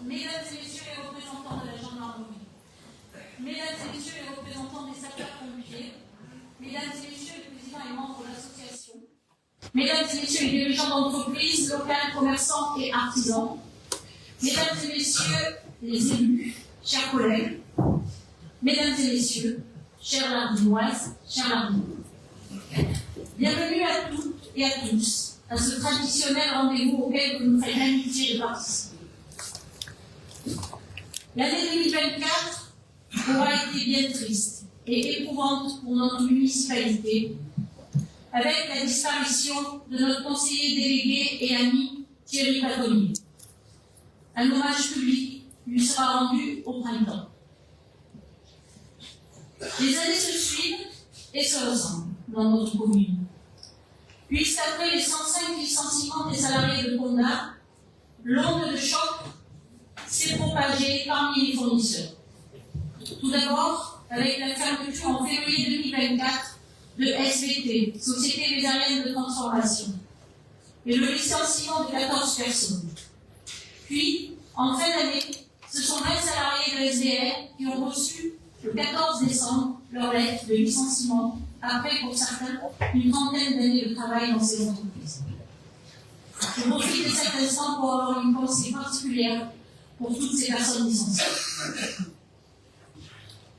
Mesdames et messieurs les représentants de la gendarmerie, mesdames et messieurs les représentants des sapeurs-pompiers, mesdames et messieurs les présidents et membres de l'association, mesdames et messieurs les dirigeants d'entreprises, locales, commerçants et artisans, mesdames et messieurs les élus, chers collègues, mesdames et messieurs, chères Lardinoises, chers Lardinois. Bienvenue à toutes et à tous à ce traditionnel rendez-vous auquel vous nous faites l'amitié de participer. L'année 2024 aura été bien triste et éprouvante pour notre municipalité, avec la disparition de notre conseiller délégué et ami Thierry Patonnier. Un hommage public lui sera rendu au printemps. Les années se suivent et se ressemblent dans notre commune, puisqu'après les 105 licenciements des salariés de Condat, l'onde de choc s'est propagée parmi les fournisseurs. Tout d'abord, avec la fermeture en février 2024 de SVT, Société Vézarienne de Transformation, et le licenciement de 14 personnes. Puis, en fin d'année, ce sont 20 salariés de SVR qui ont reçu le 14 décembre leur lettre de licenciement, après, pour certains, une trentaine d'années de travail dans ces entreprises. Je profite de cet instant pour avoir une pensée particulière pour toutes ces personnes licenciées.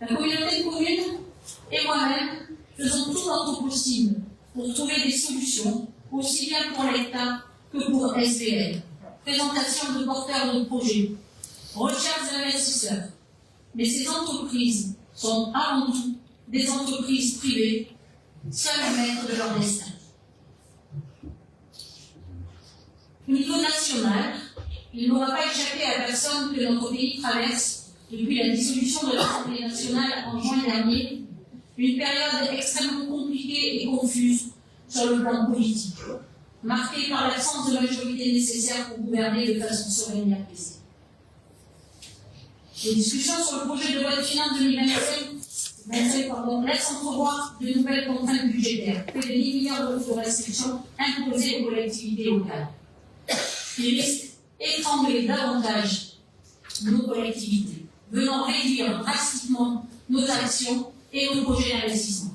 La communauté de communes et moi-même faisons tout notre possible pour trouver des solutions, aussi bien pour l'État que pour SVL. Présentation de porteurs de projets, recherche d'investisseurs. Mais ces entreprises sont avant tout des entreprises privées, seules maîtres de leur destin. Au niveau national, il n'aura pas échappé à personne que notre pays traverse, depuis la dissolution de l'Assemblée nationale en juin dernier, une période extrêmement compliquée et confuse sur le plan politique, marquée par l'absence de majorité nécessaire pour gouverner de façon sereine et apaisée. Les discussions sur le projet de loi de finances 2025 laissent entrevoir de nouvelles contraintes budgétaires, près de 10 milliards d'euros de restrictions imposées aux collectivités locales, qui risquent d'étrangler davantage nos collectivités, venant réduire drastiquement nos actions et nos projets d'investissement.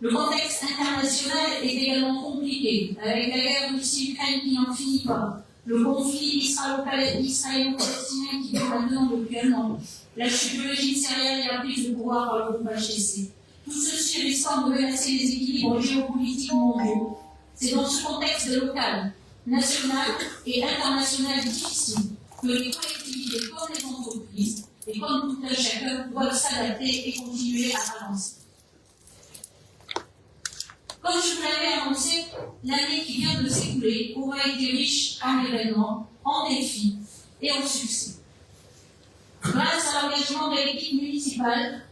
Le contexte international est également compliqué, avec la guerre Russie-Ukraine qui n'en finit pas, le conflit israélo-palestinien qui dure maintenant depuis un an, la chute du régime syrien et la prise de pouvoir par le groupe HTC. Tout ceci risquant de menacer les équilibres géopolitiques mondiaux. C'est dans ce contexte local, national et international difficile que les collectivités comme les entreprises, et comme tout un chacun, doivent s'adapter et continuer à avancer. Comme je vous l'avais annoncé, l'année qui vient de s'écouler aura été riche en événements, en défis et en succès. Grâce à l'engagement de l'équipe municipale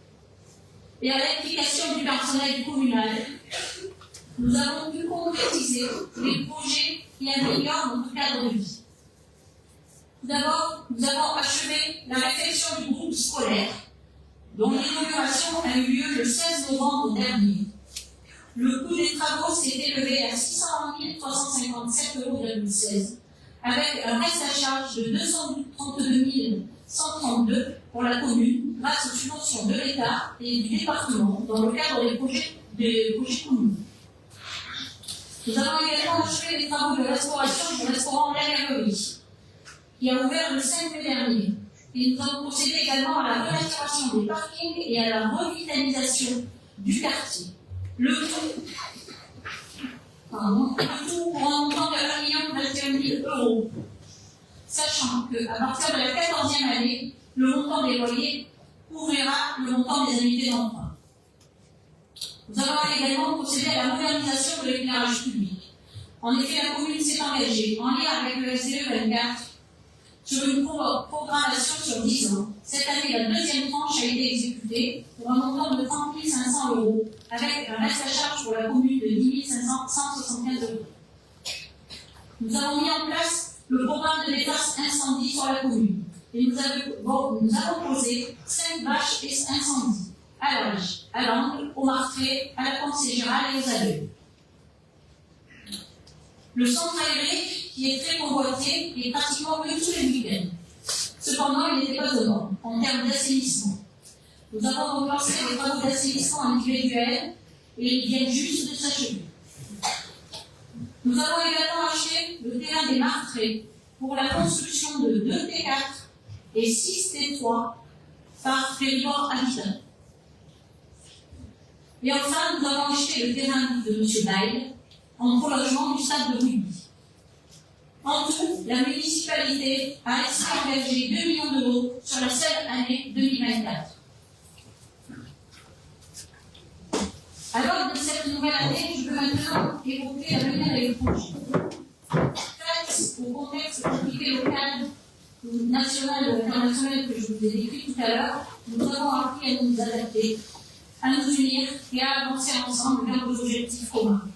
et à l'implication du personnel communal, nous avons pu concrétiser les projets qui améliorent notre cadre de vie. Tout d'abord, nous avons achevé la réfection du groupe scolaire, dont l'inauguration a eu lieu le 16 novembre dernier. Le coût des travaux s'est élevé à 601 357,16 €, avec un reste à charge de 232 132 pour la commune, grâce aux subventions de l'État et du département, dans le cadre des projets communs. Nous avons également achevé les travaux de restauration du restaurant La Galerie, qui a ouvert le 5 mai dernier. Et nous avons procédé également à la renaturation des parkings et à la revitalisation du quartier. Le tout pour un montant de 1 021 000 €, sachant qu'à partir de la 14e année, le montant des loyers couvrira le montant des annuités d'emprunt. Nous avons également procédé à la modernisation de l'éclairage public. En effet, la commune s'est engagée, en lien avec le SDE 24, sur une programmation sur 10 ans. Cette année, la deuxième tranche a été exécutée pour un montant de 30 500 €, avec un reste à charge pour la commune de 10 175 €. Nous avons mis en place le programme de défense incendie sur la commune. Et nous avons posé 5 bâches incendie à l'âge, à l'angle, au marquet, à la pensée gérale et aux aveugles. Le centre aéré, qui est très convoité, est pratiquement venu tous les week-ends. Cependant, il n'était pas aux normes en termes d'assainissement. Nous avons relancé des travaux d'assainissement individuels et ils viennent juste de s'achever. Nous avons également acheté le terrain des Martrés pour la construction de 2 T4 et 6 T3 par Péribord Habitat. Et enfin, nous avons acheté le terrain de M. Bail en prolongement du stade de rugby. En tout, la municipalité a ainsi engagé 2 millions d'euros sur la seule année 2024. Alors, de cette nouvelle année, je veux maintenant évoquer l'avenir des projets. Face au contexte compliqué local, national ou international que je vous ai décrit tout à l'heure, nous avons appris à nous adapter, à nous unir et à avancer ensemble vers nos objectifs communs.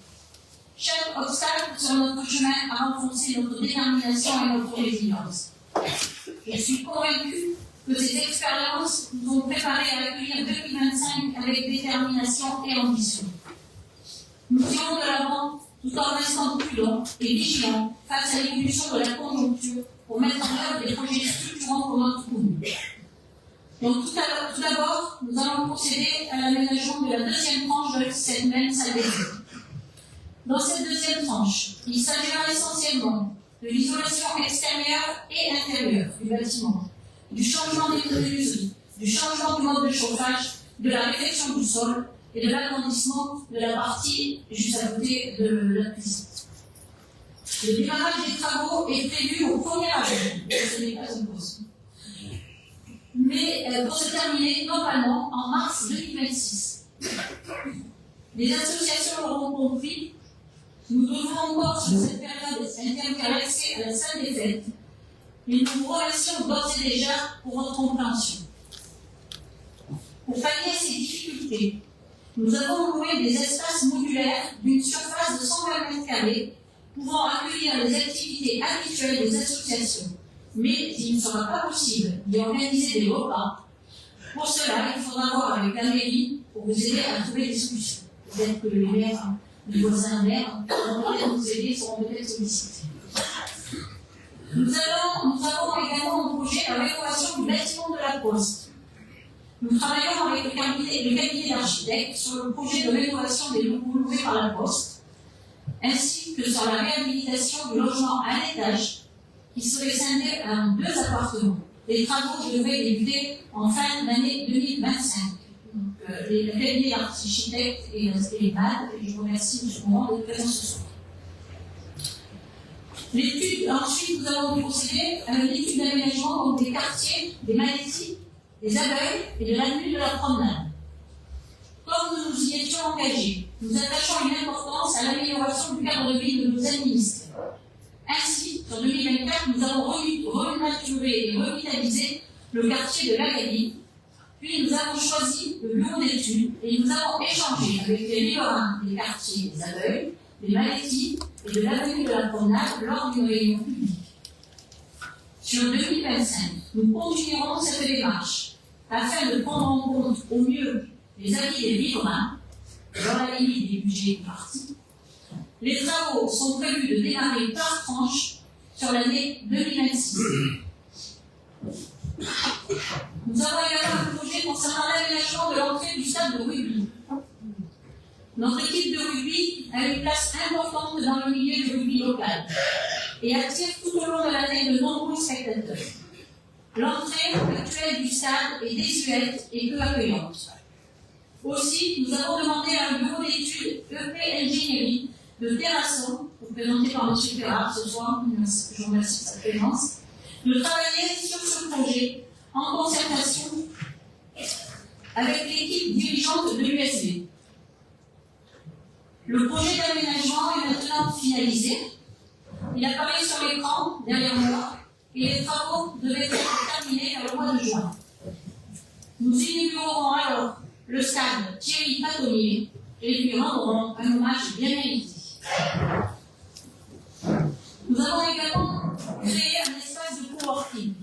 Chaque obstacle sur notre chemin a renforcé notre détermination et notre résilience. Je suis convaincue que ces expériences nous ont préparés à accueillir 2025 avec détermination et ambition. Nous irons de l'avant tout en restant prudents et vigilants face à l'évolution de la conjoncture pour mettre en œuvre des projets structurants pour notre commune. Donc tout d'abord, nous allons procéder à l'aménagement de la deuxième tranche de cette même salle d'études. Dans cette deuxième tranche, il s'agira essentiellement de l'isolation extérieure et intérieure du bâtiment, du changement des menuiseries, du changement du mode de chauffage, de la réfection du sol et de l'agrandissement de la partie juste à côté de la cuisine. Le démarrage des travaux est prévu au 1er avril, ce n'est pas impossible, mais pour se terminer normalement en mars 2026. Les associations l'auront compris, nous devons encore sur cette période interdire l'accès à la salle des fêtes, mais nous vous remercions d'ores et déjà pour votre compréhension. Pour pallier ces difficultés, nous avons loué des espaces modulaires d'une surface de 120 m² pouvant accueillir les activités habituelles des associations, mais il ne sera pas possible d'y organiser des repas. Pour cela, il faudra voir avec la mairie pour vous aider à trouver des solutions. Peut-être que les maires, les voisins maires, vont peut-être nous aider, seront peut-être sollicités. Nous avons également en projet la rénovation du bâtiment de la Poste. Nous travaillons avec le cabinet d'architectes sur le projet de rénovation des locaux loués par la Poste, ainsi que sur la réhabilitation du logement à l'étage, qui serait scindé en 2 appartements. Les travaux devraient débuter en fin d'année 2025. Le cabinet d'architectes et les MAD, et je vous remercie de ce moment de présence ce soir. Ensuite, nous avons procédé à une étude d'aménagement des quartiers, des Malettis, des Abeilles et de l'avenue de la Promenade. Comme nous nous y étions engagés, nous attachons une importance à l'amélioration du cadre de vie de nos administrés. Ainsi, sur 2024, nous avons renaturé et revitalisé le quartier de l'Agalie, puis nous avons choisi le bureau d'études et nous avons échangé avec les riverains des quartiers des Abeilles, des Malettis et de l'avenue de la Promenade lors d'une réunion publique. Sur 2025, nous continuerons cette démarche afin de prendre en compte au mieux les avis des riverains dans la limite des budgets du parti. Les travaux sont prévus de démarrer par tranche sur l'année 2026. Nous avons également un projet concernant l'aménagement de l'entrée du stade de rugby. Notre équipe de rugby a une place importante dans le milieu du rugby local et attire tout au long de l'année de nombreux spectateurs. L'entrée actuelle du stade est désuète et peu accueillante. Aussi, nous avons demandé à un bureau d'études EP Ingénierie de Terrasson, représenté par M. Ferrard ce soir, je vous remercie de sa présence, de travailler sur ce projet en concertation avec l'équipe dirigeante de l'USB. Le projet d'aménagement est maintenant finalisé. Il apparaît sur l'écran derrière moi et les travaux devaient être terminés vers le mois de juin. Nous inaugurerons alors le stade Thierry Patonnier et lui rendrons un hommage bien mérité. Nous avons également créé un espace de coworking.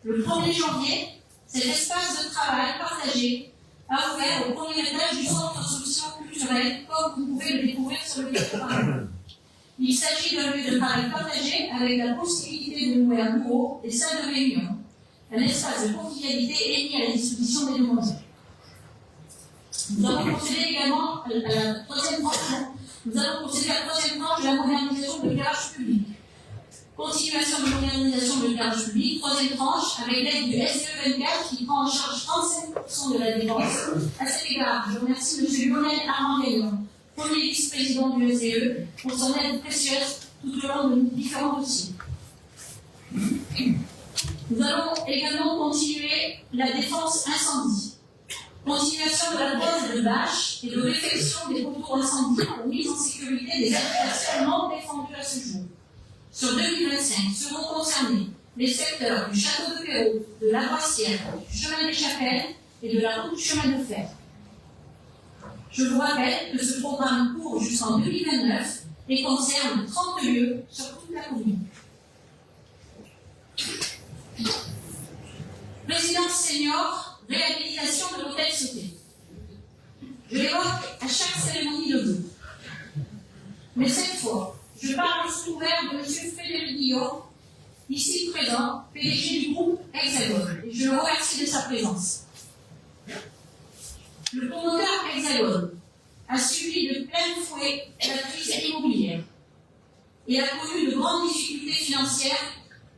Le 1er janvier, cet espace de travail partagé a ouvert au 1er étage du centre social culturel, comme vous pouvez le découvrir sur le territoire. Il s'agit d'un lieu de travail partagé avec la possibilité de louer un bureau et salle de réunion, un espace de convivialité est mis à la disposition des demandeurs. Nous avons procédé également à la troisième tranche. Nous allons procéder à la troisième tranche de la modernisation de l'éclairage public. Continuation de modernisation de l'éclairage public, troisième tranche, avec l'aide du SE24 qui prend en charge 35% de la dépense. À cet égard, je remercie M. Lionel Armand-Gaillon, premier vice-président du SE, pour son aide précieuse tout au long de nos différents dossiers. Nous allons également continuer la défense incendie. Continuation de la pose de bâches et de réfection des poteaux incendies pour mise en sécurité des habitations non défendues à ce jour. Sur 2025 seront concernés les secteurs du Château de Perrault, de la Boissière, du Chemin des Chapelles et de la route du chemin de fer. Je vous rappelle que ce programme court jusqu'en 2029 et concerne 30 lieux sur toute la commune. Résidence senior, réhabilitation de l'hôtel sauté. Je l'évoque à chaque cérémonie de vœux. Mais cette fois, je parle sous couvert de M. Frédéric Guillaume, ici présent, PDG du groupe Hexagone, et je le remercie de sa présence. Le promoteur Hexagone a subi de plein fouet la crise immobilière et a connu de grandes difficultés financières,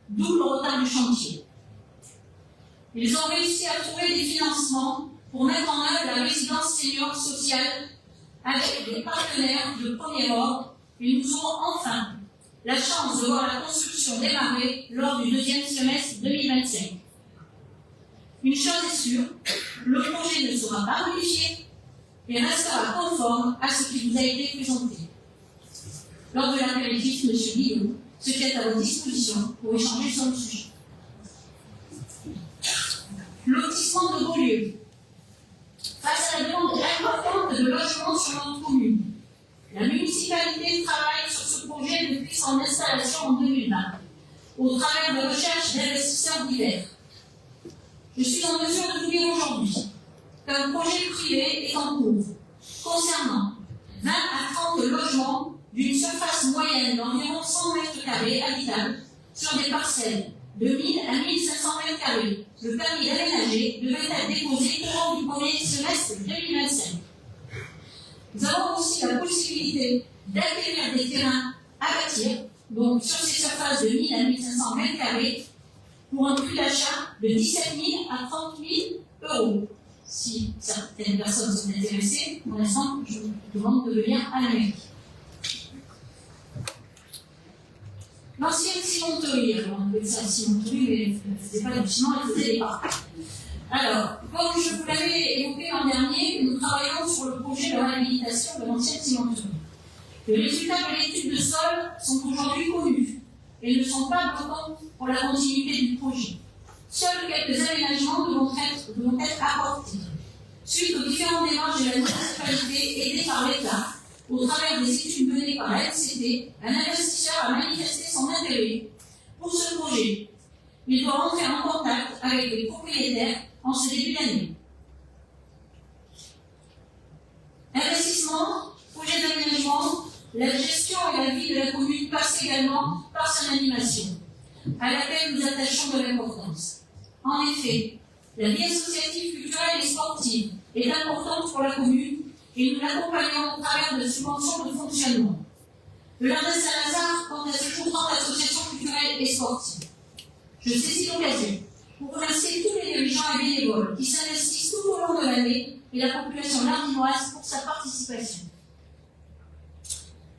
d'où le retard du chantier. Ils ont réussi à trouver des financements pour mettre en œuvre la résidence senior sociale avec des partenaires de premier ordre et nous aurons enfin la chance de voir la construction démarrer lors du deuxième semestre 2025. Une chose est sûre, le projet ne sera pas modifié et restera conforme à ce qui vous a été présenté. Lors de l'apéritif, M. Guillaume se tient à votre disposition pour échanger sur le sujet. Lotissement de Beaulieu. Face à la demande importante de logements sur notre commune, la municipalité travaille sur ce projet depuis son installation en 2020, au travers de recherches d'investisseurs divers. Je suis en mesure de vous dire aujourd'hui qu'un projet privé est en cours, concernant 20 à 30 logements d'une surface moyenne d'environ 100 mètres carrés habitables sur des parcelles de 1000 à 1500 mètres carrés. Le permis d'aménager devait être déposé courant du premier semestre 2025. Nous avons aussi la possibilité d'acquérir des terrains à bâtir, donc sur ces surfaces de 1000 à 1500 mètres carrés, pour un prix d'achat de 17 000 à 30 000 euros. Si certaines personnes sont intéressées, pour l'instant, je vous demande de venir à la mairie. L'ancienne cimenterie, on appelle ça cimenterie, mais elle ne faisait pas du ciment, elle faisait des parcs. Alors, comme je vous l'avais évoqué l'an dernier, nous travaillons sur le projet de réhabilitation de l'ancienne cimenterie. Les résultats de l'étude de sol sont aujourd'hui connus et ne sont pas bloquants pour la continuité du projet. Seuls quelques aménagements devront être apportés. Suite aux différentes démarches de la municipalité aidée par l'État, au travers des études menées par la LCT, un investisseur a manifesté son intérêt pour ce projet. Il doit rentrer en contact avec les propriétaires en ce début d'année. Investissement, projet d'aménagement, la gestion et la vie de la commune passe également par son animation, à laquelle nous attachons de l'importance. En effet, la vie associative, culturelle et sportive est importante pour la commune et nous l'accompagnons au travers de subventions de fonctionnement. Le Jardin Saint-Lazare compte à ce jour 30 associations culturelles et sportives. Je saisis l'occasion pour remercier tous les dirigeants et bénévoles qui s'investissent tout au long de l'année et la population lardinoise pour sa participation.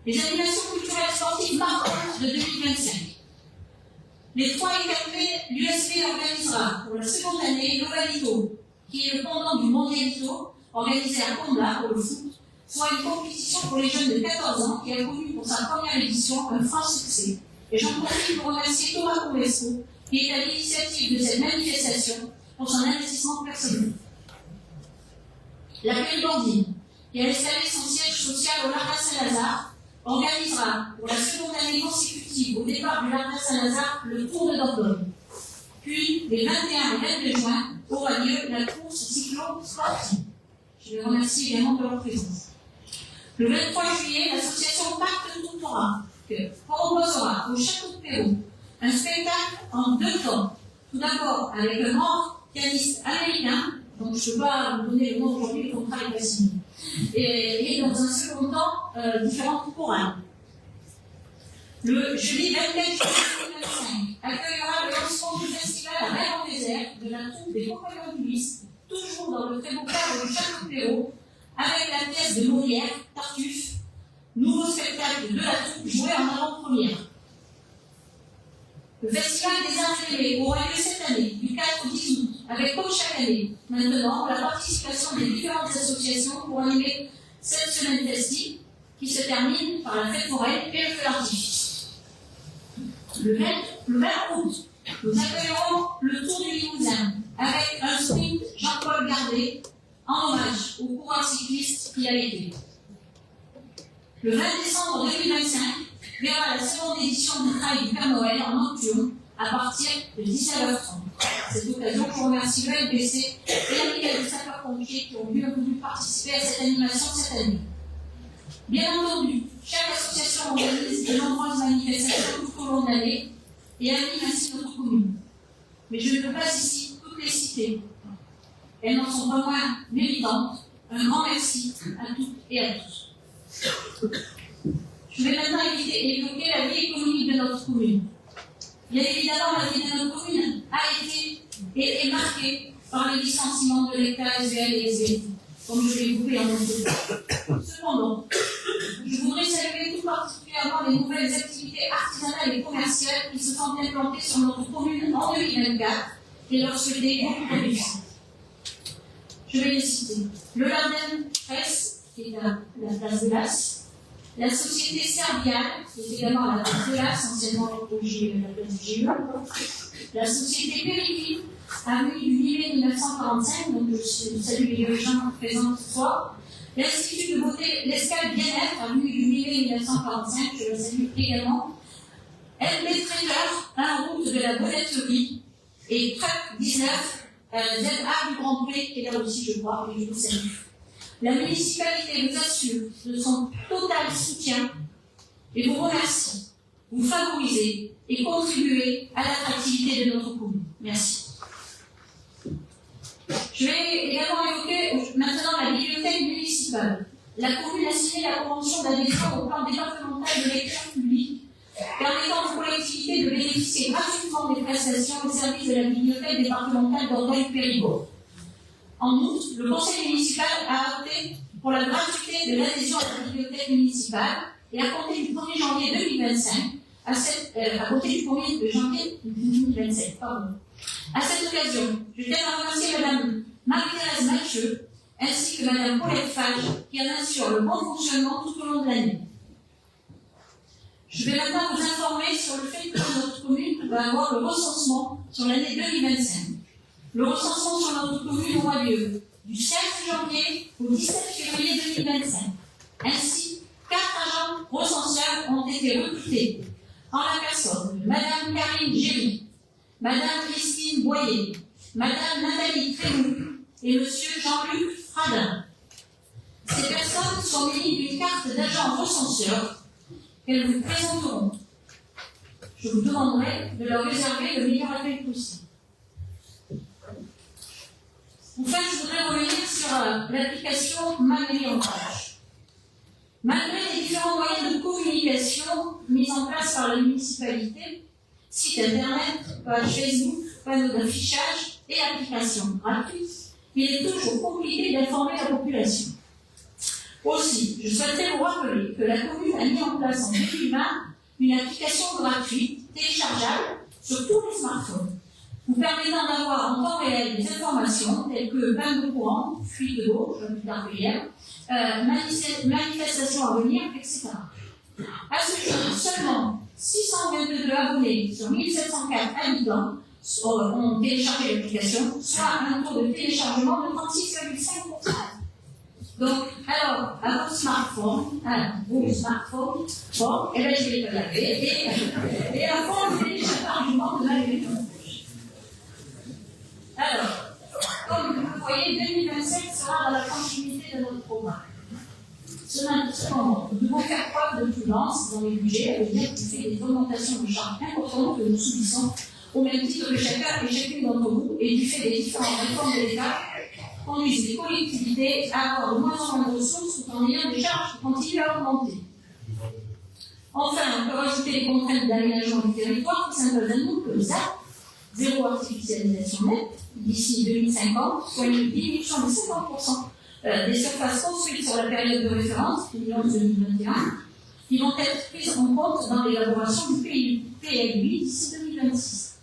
Les animations culturelles et sportives marquantes de 2025. Les 3 et 4 mai, l'USV organisera pour la seconde année l'Ovalito, qui est le pendant du Mondialito, organisé à Combat pour le foot, soit une compétition pour les jeunes de 14 ans qui a connu pour sa première édition un franc succès. Et j'en profite pour remercier Thomas Convesco, qui est à l'initiative de cette manifestation pour son investissement personnel. La Périgordine, qui a installé son siège social au Jardin Saint-Lazare, organisera pour la seconde année consécutive au départ du Jardin Saint-Lazare le Tour de Dordogne. Puis, les 21 et 22 juin, aura lieu la course cyclo-sportive. Je les remercie également de leur présence. Le 23 juillet, l'association Pacte Toutora qu'on recevra au Château de Pérou un spectacle en 2 temps. Tout d'abord avec un grand pianiste américain, donc je ne peux pas vous donner le nom aujourd'hui, le contrat est pas signé. Et dans un second temps, différentes chorales. Le jeudi 24 juillet 2025 accueillera le lancement du festival à Mer en désert de la troupe des compagnons du Lys, toujours dans le très beau cadre du Château de Pérou, avec la pièce de Molière, Tartuffe, nouveau spectacle de la troupe joué en avant-première. Le Festival des Arts Fédérés aura lieu cette année, du 4 au 10 août, avec comme chaque année, maintenant, la participation des différentes associations pour animer cette semaine festive qui se termine par la fête foraine et le feu d'artifice. Le 20 août, nous accueillerons le Tour du Limousin avec un sprint Jean-Paul Gardet en hommage au coureur cycliste qui a été. Le 20 décembre 2025 verra la seconde édition du Trail du Père Noël en nocturne à partir de 19h30. Cette occasion, je remercie le LBC et l'amicale des sapeurs-pompiers qui ont bien voulu participer à cette animation cette année. Bien entendu, chaque association organise de nombreuses manifestations tout au long de l'année et anime ainsi notre commune. Mais je ne peux pas ici toutes les citer. Elles n'en sont pas moins méritantes. Un grand merci à toutes et à tous. Je vais maintenant évoquer la vie économique de notre commune. Bien évidemment, la vie de notre commune a été et est marquée par le licenciement de l'État SVL et SVT, comme je l'ai évoqué en introduction. Cependant, je voudrais saluer tout particulièrement les nouvelles activités artisanales et commerciales qui se sont implantées sur notre commune en 2024 et leur souhaiter beaucoup de réussite. Je vais les citer. Le Jardin Presse, qui est à la place de l'As, la société Servial, qui est également à la place de l'As, anciennement la place du GE, la société Péricline, avenue du 8 mai 1945, donc je salue les dirigeants présents ce soir, l'Institut de beauté L'Escale Bien-être, avenue du 8 mai 1945, je le salue également, LB Traiteur, un route de la Bonnetterie, et Truck 19, ZA du Grand Prix, qui est là aussi, je crois, et je vous salue. La municipalité vous assure de son total soutien et vous remercie. Vous favorisez et contribuez à l'attractivité de notre commune. Merci. Je vais également évoquer maintenant la bibliothèque municipale. La commune a signé la convention d'adhésion au plan départemental de lecture publique, permettant aux collectivités de bénéficier gratuitement des prestations au service de la bibliothèque départementale d'Orgueil-Périgord. En outre, le conseil municipal a opté pour la gratuité de l'adhésion à la bibliothèque municipale et à compter du 1er janvier 2025, à compter du 1er janvier 2027, pardon. À cette occasion, je tiens à remercier Mme Marie-Thérèse Mathieu ainsi que Mme Paulette Fage qui en assurent le bon fonctionnement tout au long de l'année. Je vais maintenant vous informer sur le fait que notre commune va avoir le recensement sur l'année 2025. Le recensement sur notre commune aura lieu du 16 janvier au 17 février 2025. Ainsi, 4 agents recenseurs ont été recrutés en la personne de Mme Karine Géry, Mme Christine Boyer, Mme Nathalie Trémou et M. Jean-Luc Fradin. Ces personnes sont munies d'une carte d'agent recenseur qu'elles vous présenteront. Je vous demanderai de leur réserver le meilleur accueil possible. Enfin, je voudrais revenir sur l'application Malgré en page. Malgré les différents moyens de communication mis en place par la municipalité, site internet, page Facebook, panneaux d'affichage et applications gratuites, il est toujours compliqué d'informer la population. Aussi, je souhaiterais vous rappeler que la commune a mis en place en 2020 une application gratuite, téléchargeable sur tous les smartphones, vous permettant d'avoir en temps réel des informations telles que bain de courant, fuite d'eau, comme plus tard que hier, manifestations à venir, etc. À ce jour, seulement 622 abonnés sur 1704 habitants ont téléchargé l'application, soit un taux de téléchargement de 36,5%. Donc, alors, à votre smartphone, vos smartphones, bon, et bien je vais le laver, et à fond le téléchargement de la vie. Alors, comme vous le voyez, 2027 sera dans la continuité de notre programme. Cependant, nous devons faire preuve de prudence dans les budgets, avec bien du fait des augmentations de charges importantes que nous subissons, au même titre que chacun et chacune d'entre vous, et du fait des différentes réformes de l'État, conduisent les collectivités à avoir de moins en moins de ressources tout en ayant des charges qui continuent à augmenter. Enfin, on peut rajouter les contraintes d'aménagement du territoire qui s'imposent à nous, comme ça, zéro artificialisation nette d'ici 2050, soit une diminution de 50% des surfaces construites sur la période de référence, 2011-2021, qui vont être prises en compte dans l'élaboration du PLUI d'ici 2026.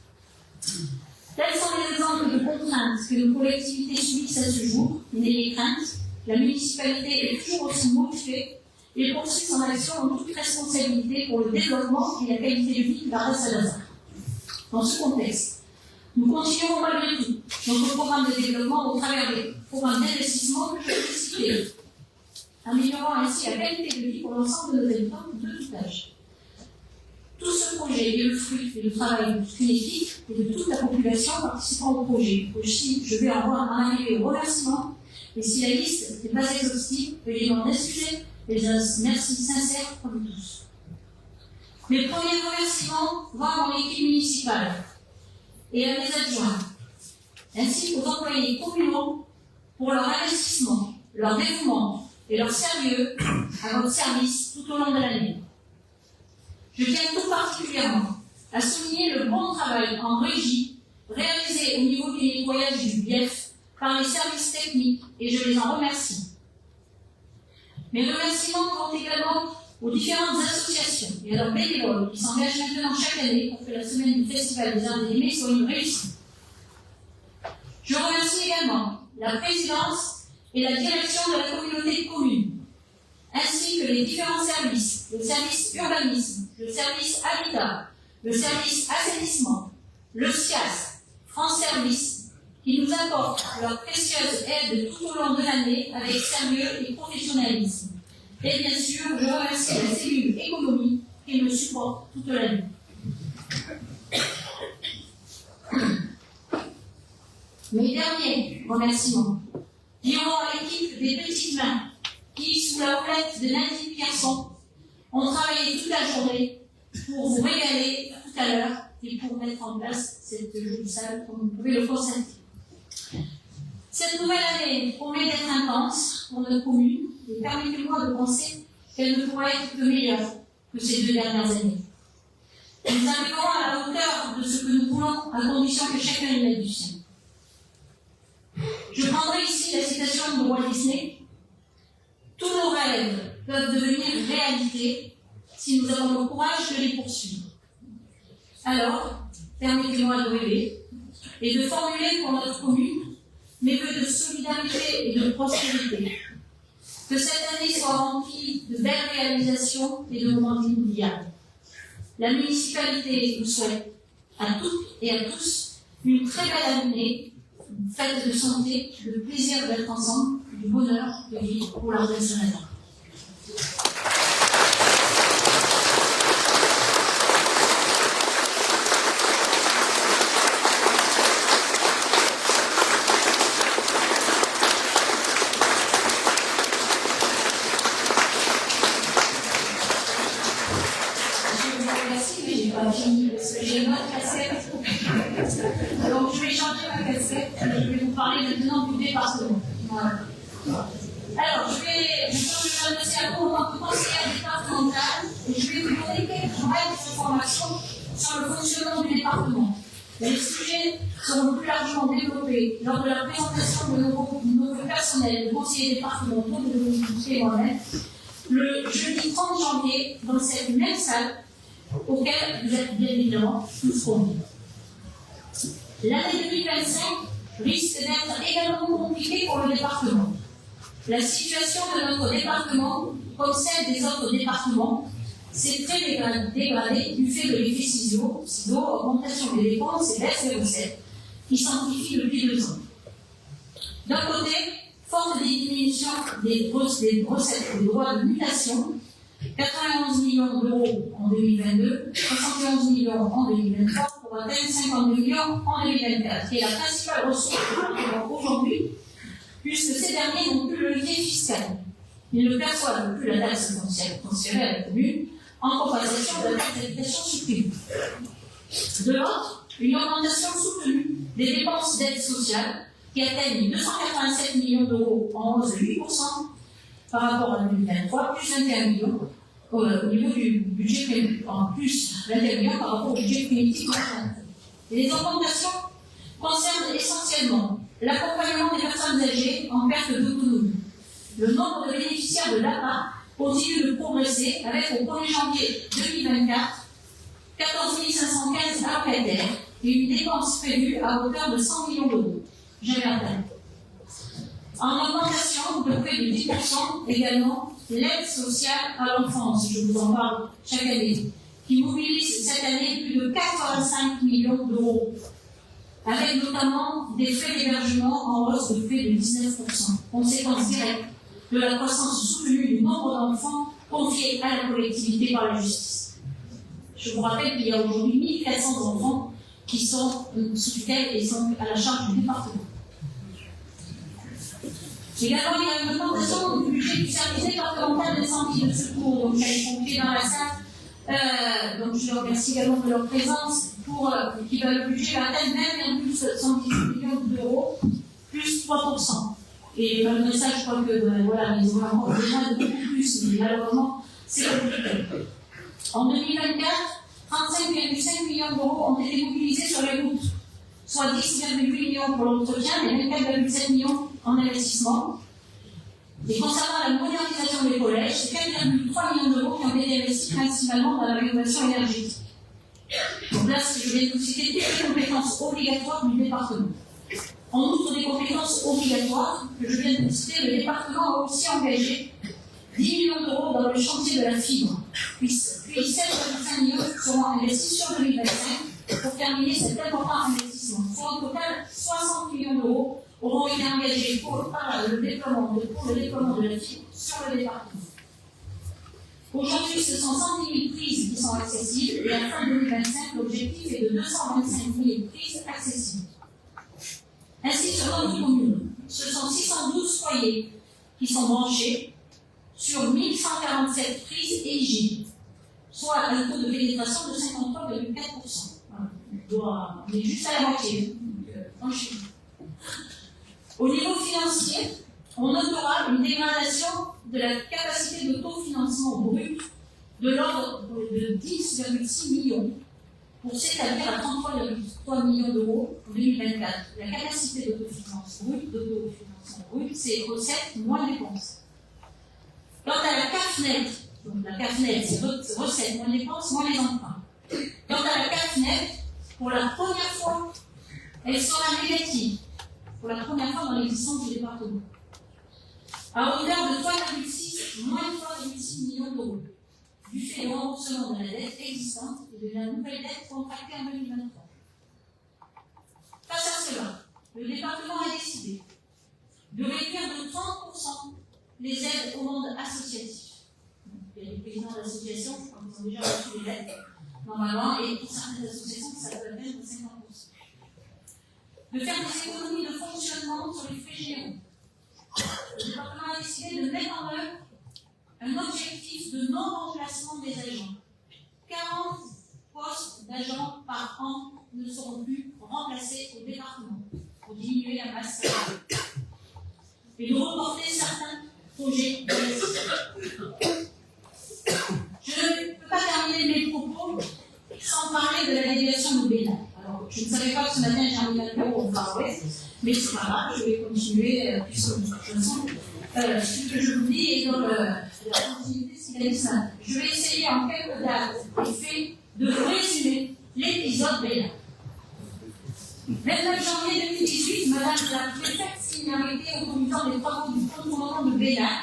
Tels sont les exemples de contraintes que nos collectivités subissent à ce jour. N'ayez crainte, la municipalité est toujours aussi motivée et poursuit son action en toute responsabilité pour le développement et la qualité de vie de la Saint-Lazare. Dans ce contexte, nous continuerons malgré tout notre programme de développement au travers des programmes d'investissement que je vais citer, améliorant ainsi la qualité de vie pour l'ensemble de nos habitants de tout âge. Tout ce projet est le fruit et le travail de toute une équipe et de toute la population participant au projet. Aussi, je vais en arriver au remerciement, et si la liste n'est pas exhaustive, veuillez m'en excuser, et merci sincère pour nous tous. Mes premiers remerciements vont à mon équipe municipale et à mes adjoints, ainsi qu'aux employés communaux pour leur investissement, leur dévouement et leur sérieux à votre service tout au long de l'année. Je tiens tout particulièrement à souligner le bon travail en régie réalisé au niveau du nettoyage du bief par les services techniques et je les en remercie. Mes remerciements vont également aux différentes associations et à leurs bénévoles qui s'engagent maintenant chaque année pour que la semaine du Festival des Arts et des Aimés soit une réussite. Je remercie également la présidence et la direction de la communauté de communes, ainsi que les différents services, le service urbanisme, le service habitat, le service assainissement, le SIAS, France Service, qui nous apportent leur précieuse aide tout au long de l'année avec sérieux et professionnalisme. Et bien sûr, je remercie la cellule économie qui me supporte toute l'année. Mes derniers remerciements iront à l'équipe des petites mains qui, sous la houlette de Nadine Pierson, ont travaillé toute la journée pour vous régaler tout à l'heure et pour mettre en place cette jolie salle, comme vous pouvez le constater. Cette nouvelle année promet d'être intense pour notre commune et permettez-moi de penser qu'elle ne pourra être que meilleure que ces 2 dernières années. Nous arriverons à la hauteur de ce que nous voulons à condition que chacun y mette du sien. Je prendrai ici la citation de Walt Disney. Tous nos rêves peuvent devenir réalité si nous avons le courage de les poursuivre. Alors, permettez-moi de rêver et de formuler pour notre commune mes vœux de solidarité et de prospérité. Que cette année soit remplie de belles réalisations et de moments inoubliables. La municipalité vous souhaite à toutes et à tous une très belle année, faite de santé, de plaisir d'être ensemble, du bonheur de vivre pour la Saint-Lazare. Alors, je vais changer ma casquette et je vais vous parler maintenant du département. Voilà. Alors, je vais m'adresser à vous en tant que conseillère départementale et je vais vous donner quelques brèves informations sur le fonctionnement du département. Les sujets seront plus largement développés lors de la présentation de nos personnels, de conseillers départementaux, de l'université et moi-même, le jeudi 30 janvier, dans cette même salle, auquel vous êtes bien évidemment tous conviés. L'année 2025 risque d'être également compliquée pour le département. La situation de notre département, comme celle des autres départements, s'est très dégradée du fait de l'effet ciseaux, augmentation des dépenses et baisse des recettes, qui s'amplifient depuis 2 ans. D'un côté, forte des diminutions des recettes et des droits de mutation, 91 millions d'euros en 2022, 71 millions en 2023, pour atteindre 52 millions en 2024, qui est la principale ressource du gouvernement aujourd'hui, puisque ces derniers n'ont plus le levier fiscal. Ils ne perçoivent plus la taxe foncière transférée à la commune en compensation de la taxe d'habitation supprimée. De l'autre, une augmentation soutenue des dépenses d'aide sociale qui atteignent 287 millions d'euros en hausse de 8% par rapport à 2023, plus 21 millions au niveau du budget prévu, en plus 21 millions par rapport au budget primitif. Et les augmentations concernent essentiellement l'accompagnement des personnes âgées en perte d'autonomie. Le nombre de bénéficiaires de l'APA continue de progresser avec au 1er janvier 2024 14 515 allocataires et une dépense prévue à hauteur de 100 millions d'euros. Jamais atteint. En augmentation de près de 10% également l'aide sociale à l'enfance, je vous en parle chaque année, qui mobilise cette année plus de 85 millions d'euros, avec notamment des frais d'hébergement en hausse de près de 19%, conséquence directe de la croissance soutenue du nombre d'enfants confiés à la collectivité par la justice. Je vous rappelle qu'il y a aujourd'hui 1400 enfants qui sont sous tutelle et sont à la charge du département. Également, il y a une augmentation du budget du service départemental d'incendie de secours, donc il y a les pompiers dans la salle. Donc je leur remercie également de leur présence pour qui va le budget va atteindre 9,78 millions d'euros, plus 3%. Et le message, je crois que voilà, ils ont encore besoin de beaucoup plus, mais malheureusement, c'est compliqué. En 2024, 35,5 millions d'euros ont été mobilisés sur les routes, soit 10,8 millions pour l'entretien et 24,7 millions en investissement. Et concernant la modernisation des collèges, c'est 4,3 millions d'euros qui ont été investis principalement dans la rénovation énergétique. Donc là, je viens de vous citer toutes les compétences obligatoires du département. En outre des compétences obligatoires que je viens de vous citer, le département a aussi engagé 10 millions d'euros dans le chantier de la fibre, puis 7,5 millions seront investis sur 2025 pour terminer cet important investissement. Soit au total, 60 millions d'euros auront été engagés pour le déploiement de la fibre sur le département. Aujourd'hui, ce sont 110 000 prises qui sont accessibles et à la fin 2025, l'objectif est de 225 000 prises accessibles. Ainsi, sur notre commune, ce sont 612 foyers qui sont branchés sur 1147 prises éligibles, soit un taux de pénétration de 53,4%. Voilà. On est juste à la moitié. Franchement. Au niveau financier, on notera une dégradation de la capacité d'autofinancement brut de l'ordre de 10,6 millions pour s'établir à 33,3 millions d'euros en 2024. La capacité d'autofinancement brut, c'est recettes moins dépenses. Quant à la CAFNET, donc la CAFNET, c'est recettes moins dépenses moins les emprunts. Quant à la CAFNET, pour la première fois, elle sera négative. Pour la première fois dans l'existence du département. À hauteur de 3,6 millions d'euros, du fait du remboursement de la dette existante et de la nouvelle dette contractée en 2023. Face à cela, le département a décidé de réduire de 30% les aides au monde associatif. Il y a des présidents d'associations qui ont déjà reçu les aides, normalement, et pour certaines associations, ça peut atteindre 50%. De faire des économies de fonctionnement sur les frais généraux. Le département a décidé de mettre en œuvre un objectif de non-remplacement des agents. 40 postes d'agents par an ne seront plus remplacés au département pour diminuer la masse salariale et de reporter certains projets d'investissement. Je ne peux pas terminer mes propos sans parler de la délégation de Bénin. Alors, je ne savais pas que ce matin j'ai un numéro au Far West, mais c'est pas grave, je vais continuer, puisque de toute façon, ce que je vous dis est dans la continuité de ce qu'il a dit ce matin. Je vais essayer en quelques dates et faits de résumer l'épisode Bénin. 29 janvier 2018, Madame la préfète signe un arrêté autorisant les travaux du contournement de Bénin.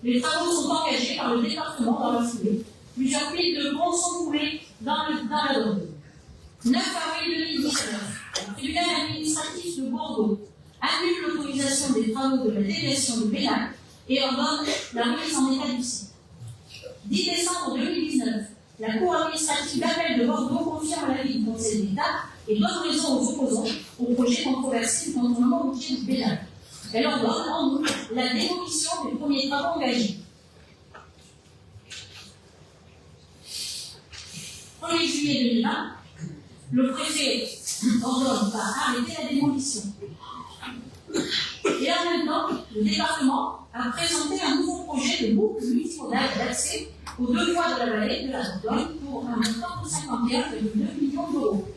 Les travaux sont engagés par le département dans la foulée. Plusieurs piles de ponts sont coulées dans la zone. 9 avril 2019, le tribunal administratif de Bordeaux annule l'autorisation des travaux de la déviation de Bénin et ordonne la remise en état du site. 10 décembre 2019, la Cour administrative d'appel de Bordeaux confirme l'avis du Conseil d'État et donne raison aux opposants au projet controversé du contournement routier de Bénin. Elle ordonne en outre la démolition des premiers travaux engagés. 1er juillet 2020, le préfet ordonne par arrêter la démolition. Et en même temps, le département a présenté un nouveau projet de boucle multimodale d'accès aux deux voies de la vallée de la Dordogne pour un montant de 51,9 millions d'euros.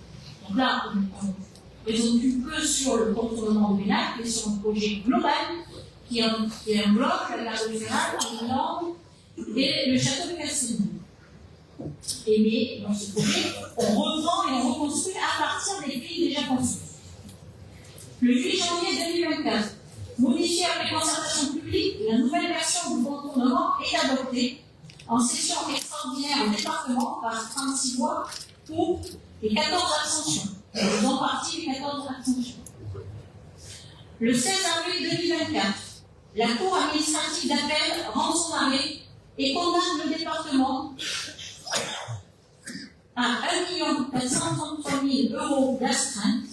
Donc là, on ne raisonne plus que sur le contournement de Ménac, mais sur un projet global qui englobe la gare de Féral, Landes et le château de Castelnau. Et mais dans ce projet, on reprend et on reconstruit à partir des pays déjà construits. Le 8 janvier 2024, modifiée après concertation publique, la nouvelle version du contournement est adoptée en session extraordinaire au département par 36 voix pour les 14 abstentions. Faisant partie des 14 abstentions. Le 16 avril 2024, la Cour administrative d'appel rend son arrêt et condamne le département à 1 433 000 euros d'astreinte,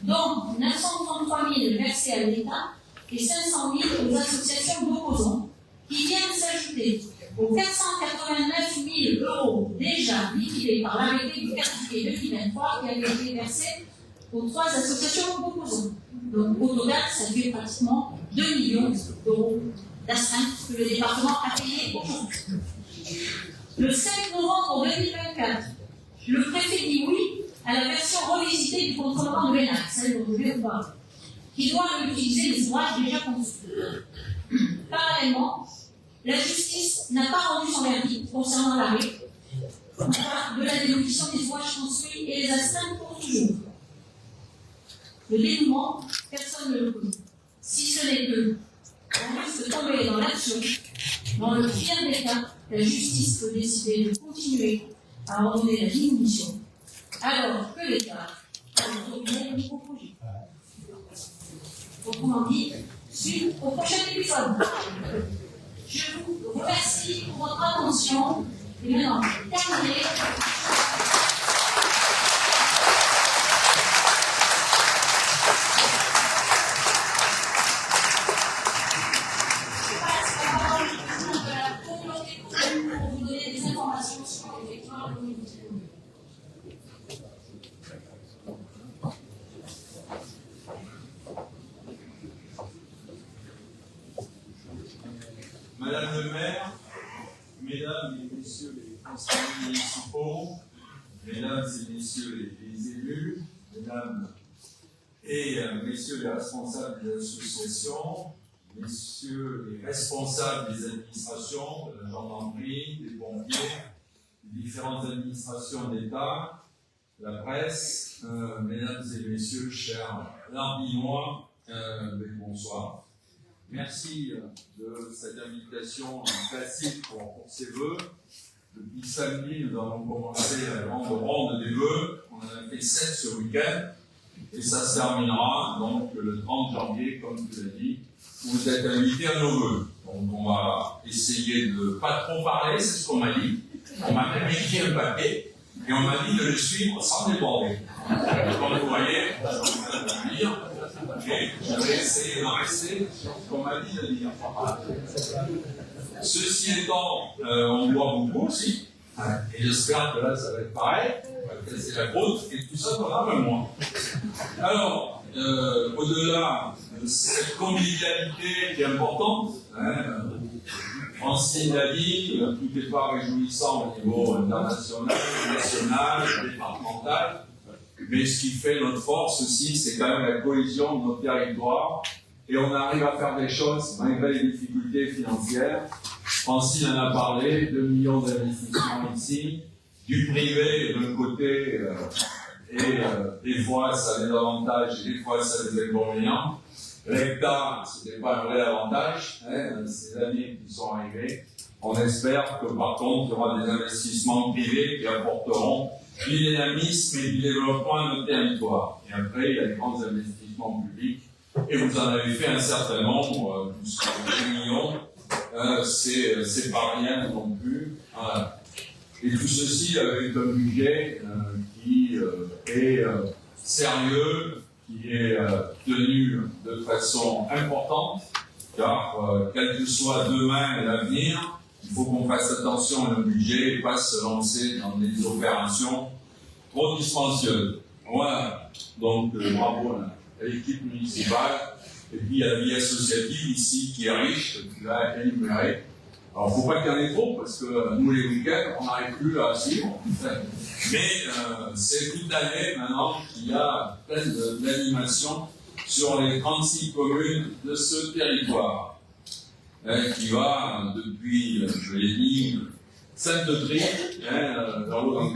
dont 933 000 versés à l'État et 500 000 aux associations d'opposants, qui viennent s'ajouter aux 489 000 euros déjà liquidés par l'arrêté du 4 juillet 2023 qui avait été versé aux 3 associations d'opposants. Donc au total, ça fait pratiquement 2 millions d'euros d'astreinte que le département a payé aujourd'hui. Le 5 novembre 2024, le préfet dit oui à la version revisitée du contrôlement de Ménac, celle dont je vais vous parler, qui doit utiliser les ouvrages déjà construits. Parallèlement, la justice n'a pas rendu son verdict concernant l'arrêt de la démolition des ouvrages construits et les astreintes pour toujours. Le dénouement, personne ne le connaît. Si ce n'est que, on risque de tomber dans l'absurde. Dans le pire des cas, la justice peut décider de continuer à ordonner la démolition, alors que l'État a autorisé un nouveau projet. Autrement dit, suite au prochain épisode. Je vous remercie pour votre attention. Et maintenant, terminé. Madame le maire, mesdames et messieurs les conseillers municipaux, mesdames et messieurs les élus, mesdames et messieurs les responsables des associations, messieurs les responsables des administrations, de la gendarmerie, des pompiers, des différentes administrations d'État, la presse, mesdames et messieurs, chers Lardinois, bonsoir. Merci de cette invitation classique pour ces vœux. Depuis samedi, nous avons commencé la grande ronde des vœux. On en a fait 7 ce week-end. Et ça se terminera donc le 30 janvier, comme tu l'as dit, où vous êtes invités à nos vœux. Donc on va essayer de ne pas trop parler, c'est ce qu'on m'a dit. On m'a même écrit un papier et on m'a dit de le suivre sans déborder. Comme vous voyez, je vais lire. Et je vais essayer d'en rester comme m'a dit de dire. Ceci étant, on boit beaucoup aussi. Et j'espère que là, ça va être pareil. On va casser la croûte et tout ça pendant un mois. Alors, au-delà de cette convivialité qui est importante, Francine l'a dit, tout n'est pas réjouissant au niveau international, national, départemental. Mais ce qui fait notre force aussi, c'est quand même la cohésion de notre territoire. Et on arrive à faire des choses malgré les difficultés financières. Francine en a parlé, 2 millions d'investissements ici, du privé d'un côté, et des fois ça a des avantages et des fois ça a des inconvénients. L'hectare, ce n'est pas un vrai avantage, ces années qui sont arrivées. On espère que par contre, il y aura des investissements privés qui apporteront du dynamisme et du développement à notre territoire. Et après, il y a des grands investissements publics. Et vous en avez fait un certain nombre, plus de 2 millions. C'est pas rien non plus. Voilà. Et tout ceci avec un budget qui est sérieux, qui est tenu de façon importante, car quel que soit demain et l'avenir, il faut qu'on fasse attention à nos budgets et pas se lancer dans des opérations trop dispendieuses. Voilà, donc bravo à l'équipe municipale, et puis à la vie associative ici qui est riche, qui va énumérer. Alors, il ne faut pas qu'il y en ait trop, parce que nous, les week-ends, on n'arrive plus à suivre. Mais c'est toute l'année maintenant qu'il y a plein d'animations sur les 36 communes de ce territoire, qui va depuis, je l'ai dit, Sainte-Drie, dans le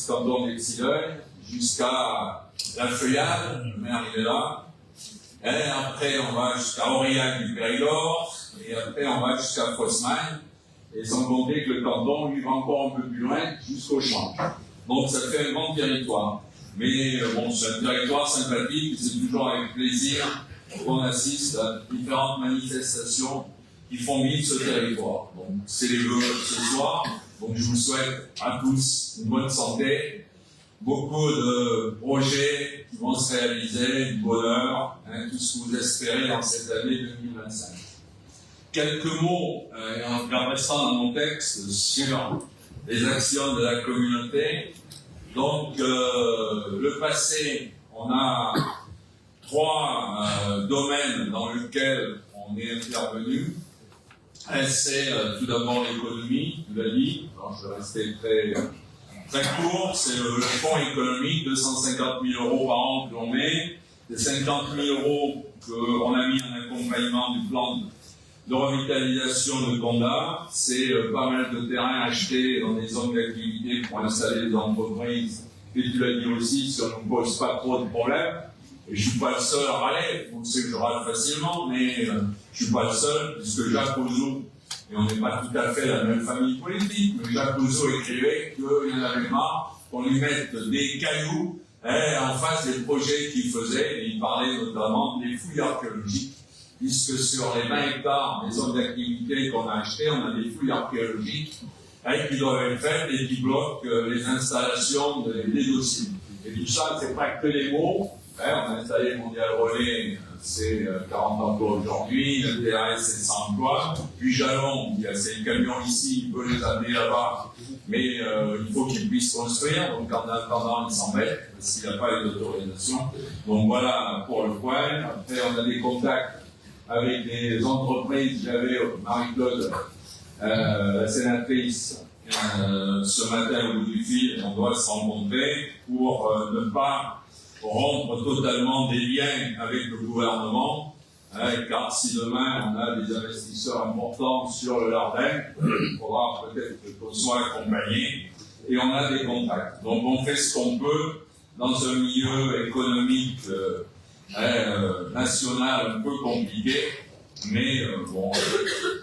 canton d'Exileuil, jusqu'à la Feuillade, le maire il est là. Et après, on va jusqu'à Aurillac du Périgord, et après, on va jusqu'à Fosman, et sans compter que le canton, lui, va encore un peu plus loin, jusqu'au Champ. Donc, ça fait un grand territoire. Mais bon, c'est un territoire sympathique, c'est toujours avec plaisir qu'on assiste à différentes manifestations qui font vivre ce territoire. Donc, c'est les vœux ce soir. Donc, je vous souhaite à tous une bonne santé, beaucoup de projets qui vont se réaliser, du bonheur, tout ce que vous espérez dans cette année 2025. Quelques mots, en restant dans mon texte, sur les actions de la communauté. Donc, le passé, on a 3 domaines dans lesquels on est intervenu. C'est tout d'abord l'économie, tu l'as dit, alors je vais rester très court, c'est le fonds économique, 250 000 € par an que l'on met, les 50 000 € qu'on a mis en accompagnement du plan de revitalisation de Condat, c'est pas mal de terrain acheté dans des zones d'activité pour installer des entreprises, et tu l'as dit aussi, ça ne nous pose pas trop de problèmes. Et je ne suis pas le seul à râler, vous savez que je râle facilement, mais je ne suis pas le seul, puisque Jacques Ouzou, et on n'est pas tout à fait la même famille politique, mais Jacques Ouzou écrivait qu'il en avait marre qu'on lui mette des cailloux en face des projets qu'il faisait, et il parlait notamment des fouilles archéologiques, puisque sur les 20 hectares des zones d'activité qu'on a achetées, on a des fouilles archéologiques qui doivent être faites et qui bloquent les installations des dossiers. Et tout ça, c'est pas que les mots. On a installé le Mondial Relais, c'est 40 emplois aujourd'hui, le DRS c'est 100 emplois, puis Jalon, c'est le camion ici, il peut les amener là-bas, mais il faut qu'ils puissent construire, donc en attendant ils s'embêtent, s'il n'y a pas d'autorisation. Donc voilà pour le point. Après on a des contacts avec des entreprises, j'avais Marie-Claude, la sénatrice, ce matin au bout du fil, on doit se rencontrer pour ne pas rompre totalement des liens avec le gouvernement, car si demain on a des investisseurs importants sur le Lardin, il faudra peut-être qu'on soit accompagné, et on a des contacts. Donc on fait ce qu'on peut dans un milieu économique national un peu compliqué, mais bon,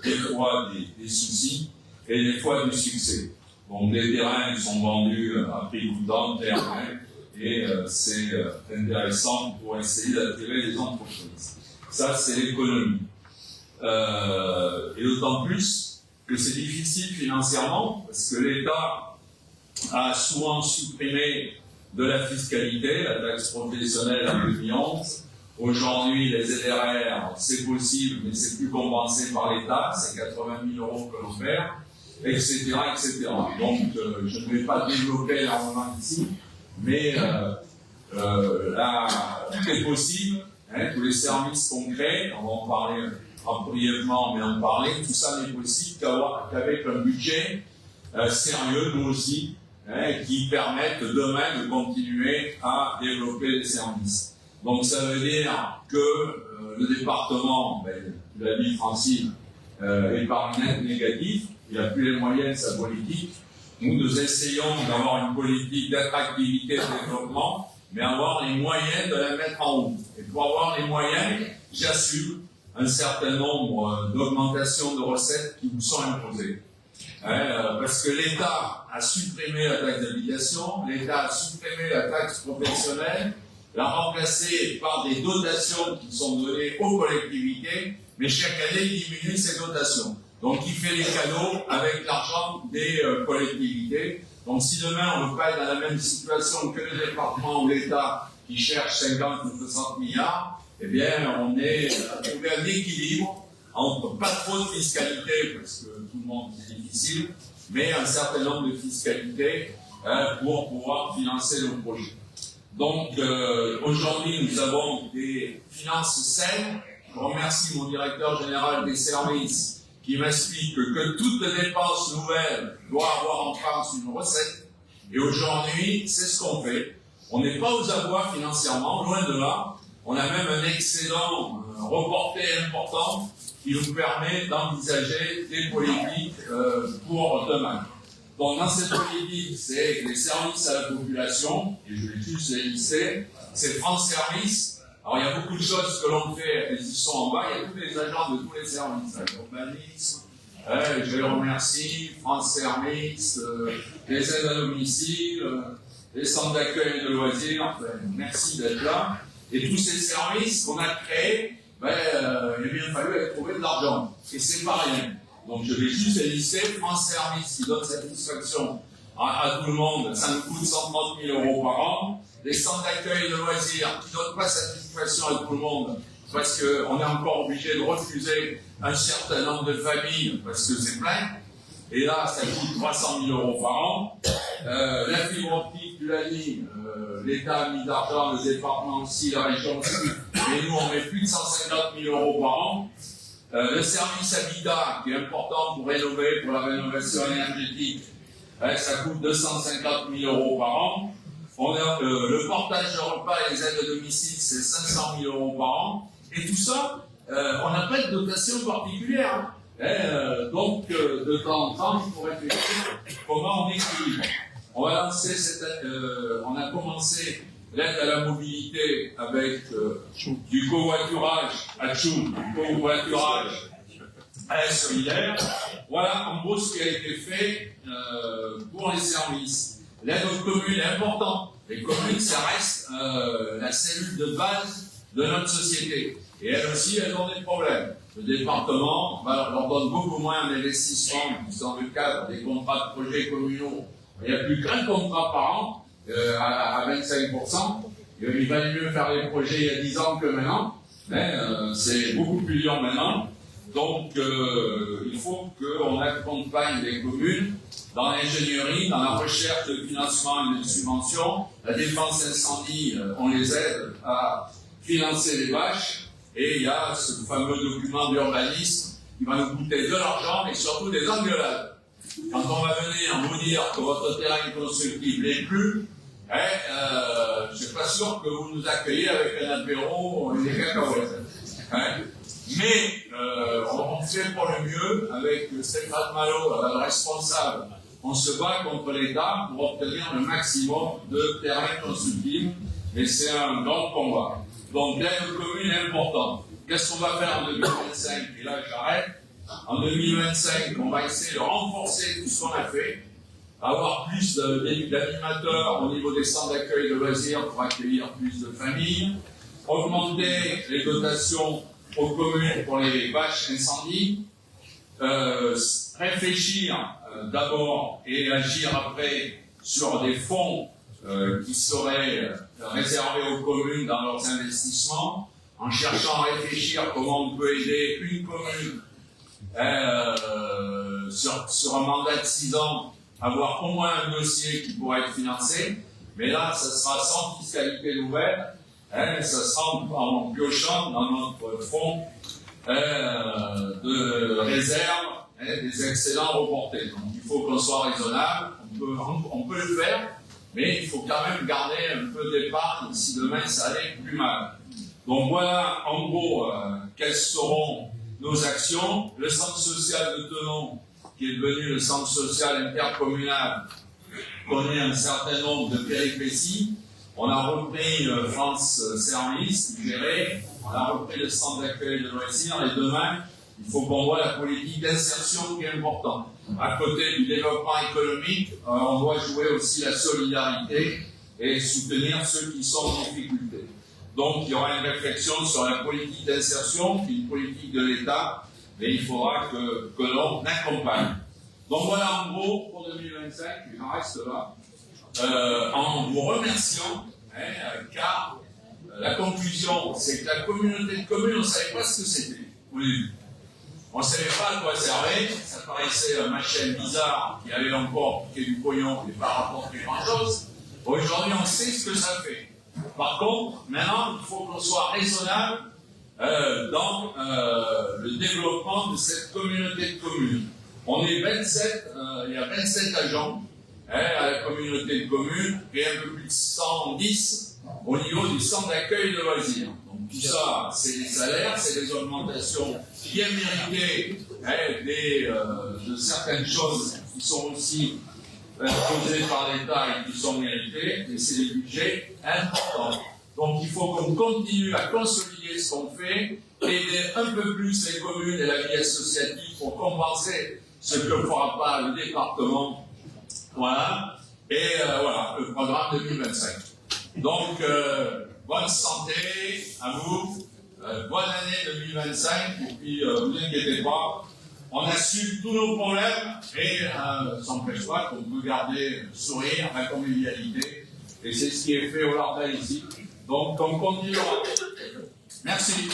des fois des soucis et des fois du succès. Donc les terrains sont vendus à prix coûtant, terrain, et c'est intéressant pour essayer d'attirer les entreprises. Ça, c'est l'économie. Et d'autant plus que c'est difficile financièrement, parce que l'État a souvent supprimé de la fiscalité, la taxe professionnelle en 2011. Aujourd'hui, les ZRR, c'est possible, mais c'est plus compensé par l'État, c'est 80 000 € que l'on perd, etc., etc. Donc, je ne vais pas développer l'armement ici, mais là, tout est possible, tous les services qu'on crée, on va en parler brièvement, mais en parler, tout ça n'est possible qu'avec un budget sérieux, nous aussi, qui permette demain de continuer à développer les services. Donc ça veut dire que le département, tu l'as dit Francine, est par net négatif, il n'a plus les moyens de sa politique. Nous essayons d'avoir une politique d'attractivité et de développement, mais avoir les moyens de la mettre en route. Et pour avoir les moyens, j'assume un certain nombre d'augmentations de recettes qui nous sont imposées. Parce que l'État a supprimé la taxe d'habitation, l'État a supprimé la taxe professionnelle, l'a remplacée par des dotations qui sont données aux collectivités, mais chaque année, il diminue ces dotations. Donc, il fait les cadeaux avec l'argent des collectivités. Donc, si demain, on ne veut pas être dans la même situation que le département ou l'État qui cherche 50 ou 60 milliards, eh bien, on est à trouver un équilibre entre pas trop de fiscalité, parce que tout le monde c'est difficile, mais un certain nombre de fiscalités pour pouvoir financer nos projets. Donc, aujourd'hui, nous avons des finances saines. Je remercie mon directeur général des services qui m'explique que toute dépense nouvelle doit avoir en France une recette. Et aujourd'hui, c'est ce qu'on fait. On n'est pas aux abois financièrement, loin de là. On a même un excédent reporté important qui nous permet d'envisager des politiques pour demain. Donc, dans cette politique, c'est les services à la population, et je vais juste les lister, c'est France Service. Alors, il y a beaucoup de choses que l'on fait, elles y sont en bas, il y a tous les agents de tous les services, l'urbanisme, je les remercie, France Service, les aides à domicile, les centres d'accueil et de loisirs, enfin, merci d'être là. Et tous ces services qu'on a créés, il a bien fallu trouver de l'argent, et c'est pas rien. Donc je vais juste les lister. France Service qui donne satisfaction à tout le monde, ça nous coûte 130 000 € par an. Les centres d'accueil et de loisirs qui ne donnent pas satisfaction à tout le monde parce qu'on est encore obligé de refuser un certain nombre de familles parce que c'est plein. Et là, ça coûte 300 000 € par an. La fibre optique, tu l'as dit, l'État a mis d'argent, le département aussi, la région aussi. Et nous, on met plus de 150 000 € par an. Le service habitat, qui est important pour rénover, pour la rénovation énergétique, ça coûte 250 000 € par an. On a le portage de repas et les aides à domicile, c'est 500 000 € par an. Et tout ça, on n'a pas de dotation particulière. Donc, de temps en temps, il faut réfléchir comment on équilibre. On va lancer on a commencé l'aide à la mobilité avec du covoiturage à Tchoum, du covoiturage à la solidaire. Voilà en gros ce qui a été fait pour les services. L'aide aux communes est importante. Les communes, ça reste la cellule de base de notre société. Et elles aussi, elles ont des problèmes. Le département leur donne beaucoup moins d'investissements dans le cadre des contrats de projets communaux. Il n'y a plus qu'un contrat par an. À 25%. Il valait mieux faire les projets il y a 10 ans que maintenant, mais c'est beaucoup plus dur maintenant. Donc, il faut qu'on accompagne les communes dans l'ingénierie, dans la recherche de financement et de subventions. La défense incendie, on les aide à financer les bâches. Et il y a ce fameux document d'urbanisme qui va nous coûter de l'argent et surtout des engueulades. Quand on va venir vous dire que votre terrain constructif n'est plus, je ne suis pas sûr que vous nous accueillez avec un apéro et des cacahuètes. Mais on fait pour le mieux avec Stéphane Malo, le responsable. On se bat contre l'État pour obtenir le maximum de terrains constructifs et c'est un grand combat. Donc l'aide aux communes est importante. Qu'est-ce qu'on va faire en 2025? Et là j'arrête. En 2025, on va essayer de renforcer tout ce qu'on a fait, avoir plus d'animateurs au niveau des centres d'accueil de loisirs pour accueillir plus de familles, augmenter les dotations aux communes pour les bâches incendies, réfléchir d'abord et agir après sur des fonds qui seraient réservés aux communes dans leurs investissements, en cherchant à réfléchir comment on peut aider une commune sur un mandat de 6 ans, avoir au moins un dossier qui pourrait être financé, mais là, ça sera sans fiscalité nouvelle, ça sera en piochant dans notre fonds de réserve des excédents reportés. Donc il faut qu'on soit raisonnable, on peut le faire, mais il faut quand même garder un peu d'épargne si demain ça allait plus mal. Donc voilà, en gros, quelles seront nos actions. Le centre social de Tenon, qui est devenu le centre social intercommunal, connaît un certain nombre de péripéties. On a repris France Service, géré, on a repris le centre d'accueil de loisirs, et demain, il faut qu'on voit la politique d'insertion qui est importante. À côté du développement économique, on doit jouer aussi la solidarité et soutenir ceux qui sont en difficulté. Donc, il y aura une réflexion sur la politique d'insertion, qui est une politique de l'État, mais il faudra que l'on accompagne. Donc voilà, en gros, pour 2025, j'en reste là, en vous remerciant car la conclusion, c'est que la communauté de communes, on ne savait pas ce que c'était au début. On ne savait pas à quoi servait, ça paraissait un machin bizarre qui allait encore piquer du pognon et pas rapporter grand-chose. Aujourd'hui, on sait ce que ça fait. Par contre, maintenant, il faut qu'on soit raisonnable dans le développement de cette communauté de communes. On est 27, il y a 27 agents à la communauté de communes et un peu plus de 110 au niveau du centre d'accueil de loisirs. Donc tout ça, c'est les salaires, c'est les augmentations bien méritées de certaines choses qui sont aussi posées par l'État et qui sont méritées, et c'est des budgets importants. Donc il faut qu'on continue à consolider ce qu'on fait, aider un peu plus les communes et la vie associative pour compenser ce que ne fera pas le département. Voilà. Et voilà, le programme 2025. Donc, bonne santé à vous, bonne année 2025, et puis vous inquiétez pas, on assume tous nos problèmes et ça n'empêche pas qu'on peut garder le sourire, la convivialité, et c'est ce qui est fait au Lardin ici. Donc, on continuera. Merci.